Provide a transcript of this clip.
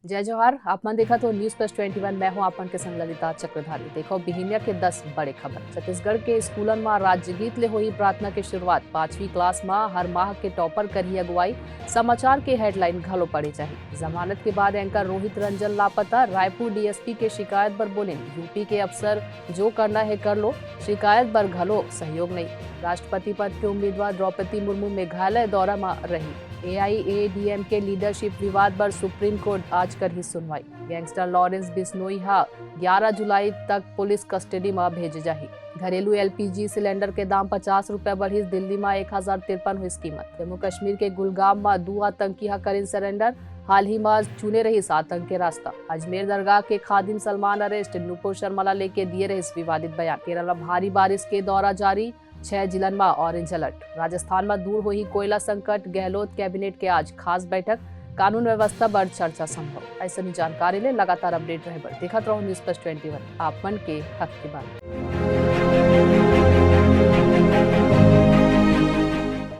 जय जोहार। आपमन देखा तो न्यूज प्लस 21। मैं हूं आपमन के संग ललिता चक्रधारी। देखो बिहिनिया के 10 बड़े खबर। छत्तीसगढ़ के स्कूलन में राज्य गीत ले हुई प्रार्थना की शुरुआत। 5वीं क्लास में हर माह के टॉपर करी अगुवाई। समाचार के हेडलाइन घलो पड़े चाहिए। जमानत के बाद एंकर रोहित रंजन लापता। रायपुर डीएसपी के शिकायत पर बोले यूपी के अफसर जो करना है कर लो, शिकायत पर घलो सहयोग नहीं। राष्ट्रपति पद के उम्मीदवार द्रौपदी मुर्मू मेघालय दौरा में रही। एआईएडीएमके लीडरशिप विवाद पर सुप्रीम कोर्ट आज कर ही सुनवाई। गैंगस्टर लॉरेंस बिश्नोई 11 जुलाई तक पुलिस कस्टडी में भेजे जाही। घरेलू एलपीजी सिलेंडर के दाम 50 रुपए बढ़ी। दिल्ली में 1053 हुई कीमत। जम्मू कश्मीर के गुलगाम में 2 आतंकी करें सरेंडर। हाल ही में चुने रही आतंक के रास्ता। अजमेर दरगाह के खादिम सलमान अरेस्ट। नुपुर शर्मा लेके दिए रहे विवादित बयान। केरल में भारी बारिश के दौरा जारी। 6 जिलन में ऑरेंज अलर्ट। राजस्थान में दूर हुई कोयला संकट। गहलोत कैबिनेट के आज खास बैठक। कानून व्यवस्था पर चर्चा संभव। ऐसी जानकारी ले लगातार अपडेट रहे। देखत रहो न्यूज प्लस 21 आप मन के हक की बात।